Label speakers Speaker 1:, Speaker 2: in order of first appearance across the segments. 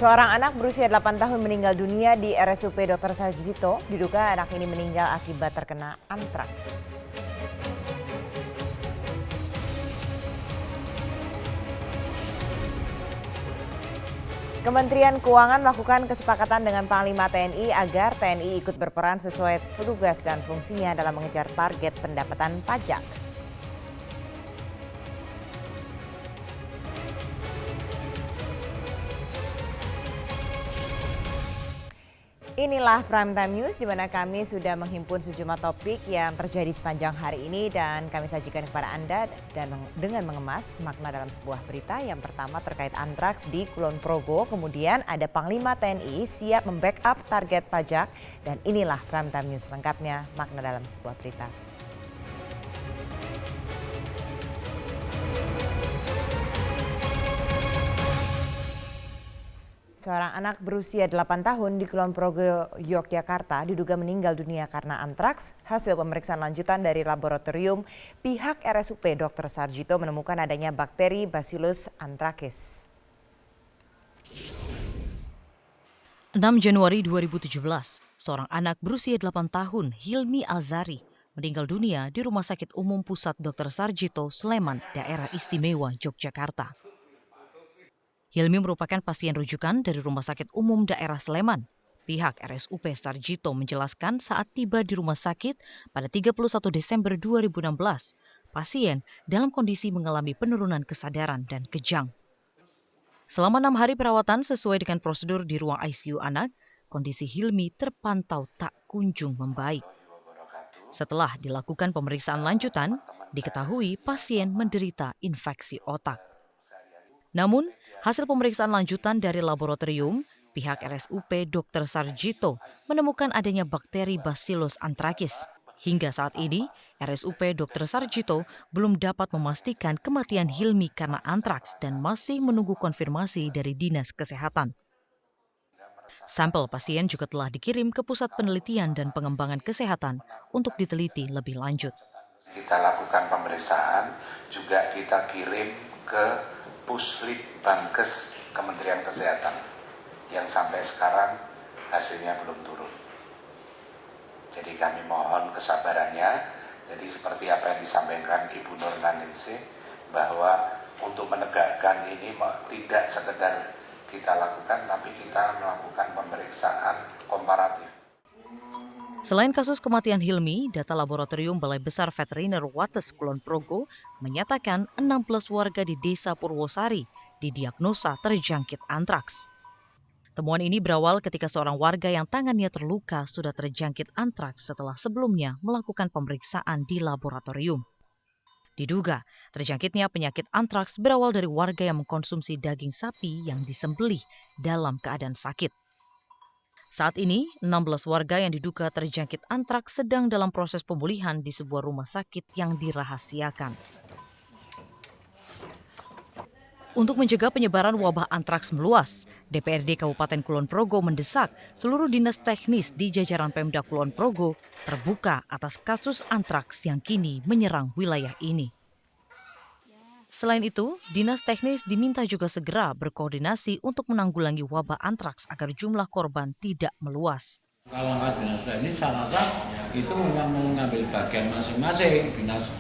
Speaker 1: Seorang anak berusia 8 tahun meninggal dunia di RSUP Dr. Sarjito. Diduga anak ini meninggal akibat terkena antraks. Kementerian Keuangan melakukan kesepakatan dengan Panglima TNI agar TNI ikut berperan sesuai tugas dan fungsinya dalam mengejar target pendapatan pajak. Inilah Prime Time News di mana kami sudah menghimpun sejumlah topik yang terjadi sepanjang hari ini dan kami sajikan kepada Anda dan dengan mengemas makna dalam sebuah berita. Yang pertama terkait antraks di Kulon Progo, kemudian ada Panglima TNI siap membackup target pajak dan inilah Prime Time News lengkapnya makna dalam sebuah berita. Seorang anak berusia 8 tahun di Kulon Progo, Yogyakarta diduga meninggal dunia karena antraks. Hasil pemeriksaan lanjutan dari laboratorium, pihak RSUP Dr. Sarjito menemukan adanya bakteri Bacillus anthracis.
Speaker 2: 6 Januari 2017, seorang anak berusia 8 tahun, Hilmi Azari, meninggal dunia di Rumah Sakit Umum Pusat Dr. Sarjito, Sleman, Daerah Istimewa, Yogyakarta. Hilmi merupakan pasien rujukan dari Rumah Sakit Umum Daerah Sleman. Pihak RSUP Sarjito menjelaskan saat tiba di rumah sakit pada 31 Desember 2016, pasien dalam kondisi mengalami penurunan kesadaran dan kejang. Selama 6 hari perawatan sesuai dengan prosedur di ruang ICU anak, kondisi Hilmi terpantau tak kunjung membaik. Setelah dilakukan pemeriksaan lanjutan, diketahui pasien menderita infeksi otak. Namun, hasil pemeriksaan lanjutan dari laboratorium, pihak RSUP Dr. Sarjito menemukan adanya bakteri Bacillus anthracis. Hingga saat ini, RSUP Dr. Sarjito belum dapat memastikan kematian Hilmi karena antraks dan masih menunggu konfirmasi dari Dinas Kesehatan. Sampel pasien juga telah dikirim ke Pusat Penelitian dan Pengembangan Kesehatan untuk diteliti lebih lanjut.
Speaker 3: Kita lakukan pemeriksaan, juga kita kirim ke Puslitbankes Kementerian Kesehatan yang sampai sekarang hasilnya belum turun. Jadi kami mohon kesabarannya. Jadi seperti apa yang disampaikan Ibu Nur Naningsih, bahwa untuk menegakkan ini tidak sekedar kita lakukan, tapi kita melakukan pemeriksaan komparatif.
Speaker 2: Selain kasus kematian Hilmi, data laboratorium Balai Besar Veteriner Wates Kulon Progo menyatakan 16 warga di Desa Purwosari didiagnosa terjangkit antraks. Temuan ini berawal ketika seorang warga yang tangannya terluka sudah terjangkit antraks setelah sebelumnya melakukan pemeriksaan di laboratorium. Diduga, terjangkitnya penyakit antraks berawal dari warga yang mengkonsumsi daging sapi yang disembelih dalam keadaan sakit. Saat ini, 16 warga yang diduga terjangkit antraks sedang dalam proses pemulihan di sebuah rumah sakit yang dirahasiakan. Untuk mencegah penyebaran wabah antraks meluas, DPRD Kabupaten Kulon Progo mendesak seluruh dinas teknis di jajaran Pemda Kulon Progo terbuka atas kasus antraks yang kini menyerang wilayah ini. Selain itu, dinas teknis diminta juga segera berkoordinasi untuk menanggulangi wabah antraks agar jumlah korban tidak meluas.
Speaker 4: Kalau langkah dinas teknis, saya rasa itu memang mengambil bagian masing-masing. Dinas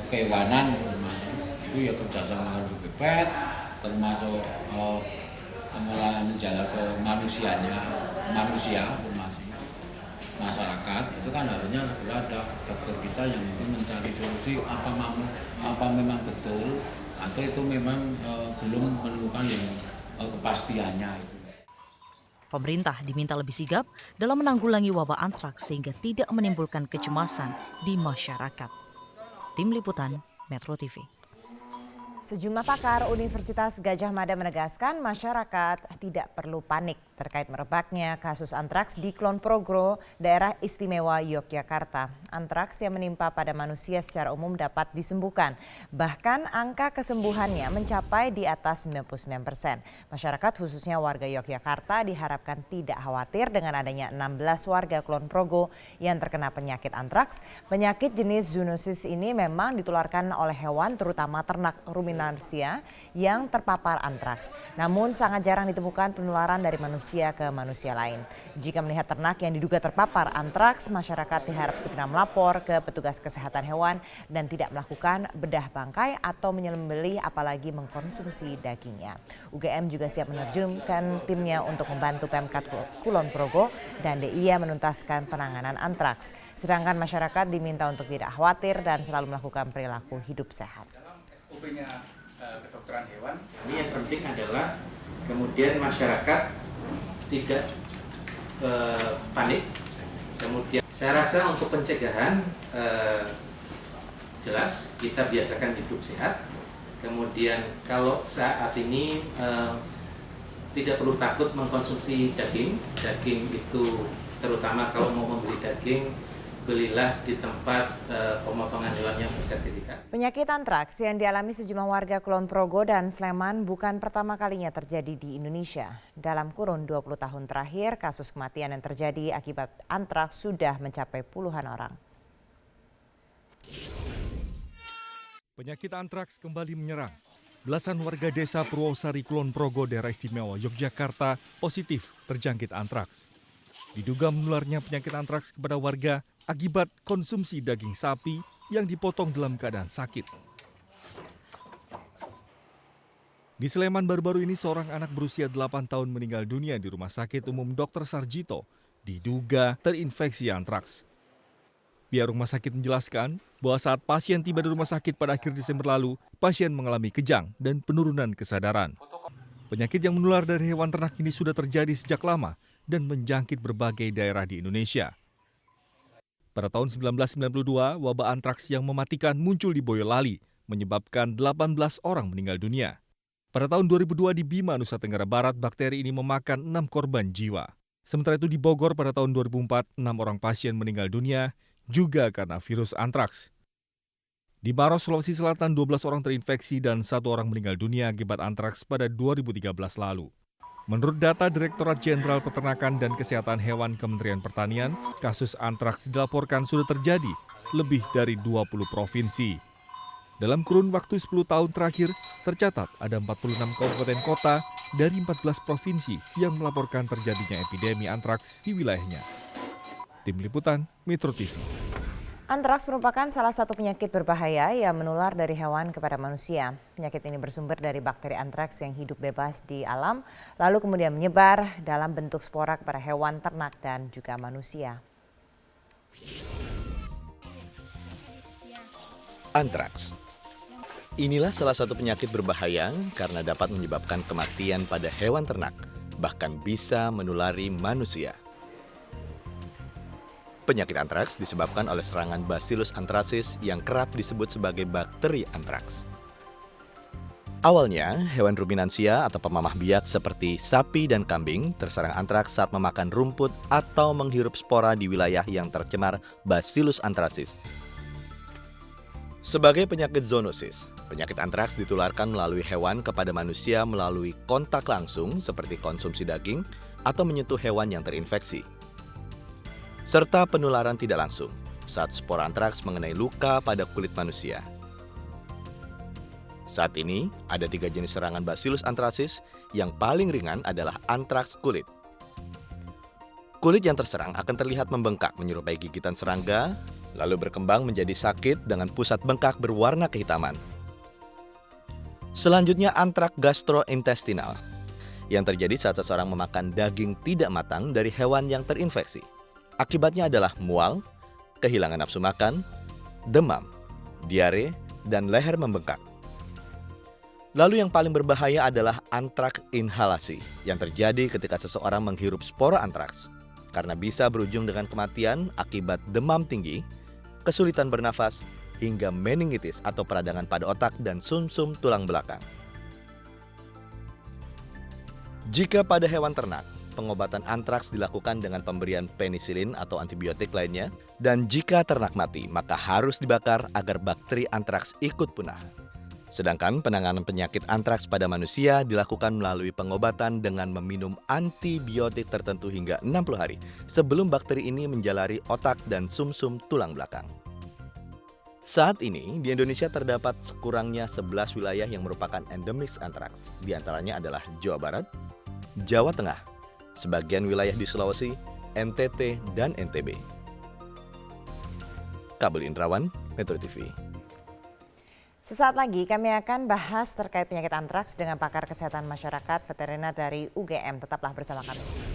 Speaker 4: kehewanan itu ya kerjasama dengan BPPT, termasuk menjaga ke manusia, masyarakat itu kan harusnya segera ada dokter kita yang mencari solusi apa memang betul atau itu memang belum menemukan yang kepastiannya itu.
Speaker 2: Pemerintah diminta lebih sigap dalam menanggulangi wabah antraks sehingga tidak menimbulkan kecemasan di masyarakat. Tim Liputan Metro TV.
Speaker 1: Sejumlah pakar Universitas Gadjah Mada menegaskan masyarakat tidak perlu panik terkait merebaknya kasus antraks di Kulon Progo, Daerah Istimewa Yogyakarta. Antraks yang menimpa pada manusia secara umum dapat disembuhkan. Bahkan angka kesembuhannya mencapai di atas 99%. Masyarakat khususnya warga Yogyakarta diharapkan tidak khawatir dengan adanya 16 warga Kulon Progo yang terkena penyakit antraks. Penyakit jenis zoonosis ini memang ditularkan oleh hewan terutama ternak ruminant ruminansia yang terpapar antraks. Namun sangat jarang ditemukan penularan dari manusia ke manusia lain. Jika melihat ternak yang diduga terpapar antraks, masyarakat diharap segera melapor ke petugas kesehatan hewan dan tidak melakukan bedah bangkai atau menyembelih apalagi mengkonsumsi dagingnya. UGM juga siap menerjunkan timnya untuk membantu Pemkab Kulon Progo dan DIY menuntaskan penanganan antraks. Sedangkan masyarakat diminta untuk tidak khawatir dan selalu melakukan perilaku hidup sehat.
Speaker 5: SOP-nya kedokteran hewan, ini yang penting adalah kemudian masyarakat tidak panik. Kemudian saya rasa untuk pencegahan jelas kita biasakan hidup sehat. Kemudian kalau saat ini tidak perlu takut mengkonsumsi daging. Daging itu terutama kalau mau membeli daging, belilah di tempat pemotongan hewan yang bersertifikat.
Speaker 1: Penyakit antraks yang dialami sejumlah warga Kulon Progo dan Sleman bukan pertama kalinya terjadi di Indonesia. Dalam kurun 20 tahun terakhir, kasus kematian yang terjadi akibat antraks sudah mencapai puluhan orang.
Speaker 6: Penyakit antraks kembali menyerang. Belasan warga desa Purwosari Kulon Progo, daerah istimewa Yogyakarta, positif terjangkit antraks. Diduga menularnya penyakit antraks kepada warga akibat konsumsi daging sapi yang dipotong dalam keadaan sakit. Di Sleman baru-baru ini seorang anak berusia 8 tahun meninggal dunia di Rumah Sakit Umum Dr. Sarjito diduga terinfeksi antraks. Pihak rumah sakit menjelaskan bahwa saat pasien tiba di rumah sakit pada akhir Desember lalu, pasien mengalami kejang dan penurunan kesadaran. Penyakit yang menular dari hewan ternak ini sudah terjadi sejak lama dan menjangkit berbagai daerah di Indonesia. Pada tahun 1992, wabah antraks yang mematikan muncul di Boyolali, menyebabkan 18 orang meninggal dunia. Pada tahun 2002 di Bima, Nusa Tenggara Barat, bakteri ini memakan 6 korban jiwa. Sementara itu di Bogor pada tahun 2004, 6 orang pasien meninggal dunia, juga karena virus antraks. Di Maros, Sulawesi Selatan, 12 orang terinfeksi dan 1 orang meninggal dunia akibat antraks pada 2013 lalu. Menurut data Direktorat Jenderal Peternakan dan Kesehatan Hewan Kementerian Pertanian, kasus antraks dilaporkan sudah terjadi lebih dari 20 provinsi. Dalam kurun waktu 10 tahun terakhir, tercatat ada 46 kabupaten kota dari 14 provinsi yang melaporkan terjadinya epidemi antraks di wilayahnya. Tim Liputan, Metro TV.
Speaker 1: Antraks merupakan salah satu penyakit berbahaya yang menular dari hewan kepada manusia. Penyakit ini bersumber dari bakteri antraks yang hidup bebas di alam, lalu kemudian menyebar dalam bentuk spora kepada hewan ternak dan juga manusia.
Speaker 7: Antraks. Inilah salah satu penyakit berbahaya karena dapat menyebabkan kematian pada hewan ternak, bahkan bisa menulari manusia. Penyakit antraks disebabkan oleh serangan Bacillus anthracis yang kerap disebut sebagai bakteri antraks. Awalnya, hewan ruminansia atau pemamah biak seperti sapi dan kambing terserang antraks saat memakan rumput atau menghirup spora di wilayah yang tercemar Bacillus anthracis. Sebagai penyakit zoonosis, penyakit antraks ditularkan melalui hewan kepada manusia melalui kontak langsung seperti konsumsi daging atau menyentuh hewan yang terinfeksi. Serta penularan tidak langsung saat spora antraks mengenai luka pada kulit manusia. Saat ini, ada 3 jenis serangan Bacillus anthracis, yang paling ringan adalah antraks kulit. Kulit yang terserang akan terlihat membengkak menyerupai gigitan serangga, lalu berkembang menjadi sakit dengan pusat bengkak berwarna kehitaman. Selanjutnya antraks gastrointestinal, yang terjadi saat seseorang memakan daging tidak matang dari hewan yang terinfeksi. Akibatnya adalah mual, kehilangan nafsu makan, demam, diare, dan leher membengkak. Lalu yang paling berbahaya adalah antraks inhalasi yang terjadi ketika seseorang menghirup spora antraks karena bisa berujung dengan kematian akibat demam tinggi, kesulitan bernafas, hingga meningitis atau peradangan pada otak dan sumsum tulang belakang. Jika pada hewan ternak, pengobatan antraks dilakukan dengan pemberian penisilin atau antibiotik lainnya, dan jika ternak mati, maka harus dibakar agar bakteri antraks ikut punah. Sedangkan penanganan penyakit antraks pada manusia dilakukan melalui pengobatan dengan meminum antibiotik tertentu hingga 60 hari sebelum bakteri ini menjalari otak dan sumsum tulang belakang. Saat ini di Indonesia terdapat sekurangnya 11 wilayah yang merupakan endemis antraks. Di antaranya adalah Jawa Barat, Jawa Tengah, sebagian wilayah di Sulawesi, NTT, dan NTB. Kabel Indrawan, Metro TV.
Speaker 1: Sesaat lagi kami akan bahas terkait penyakit antraks dengan pakar kesehatan masyarakat veteriner dari UGM. Tetaplah bersama kami.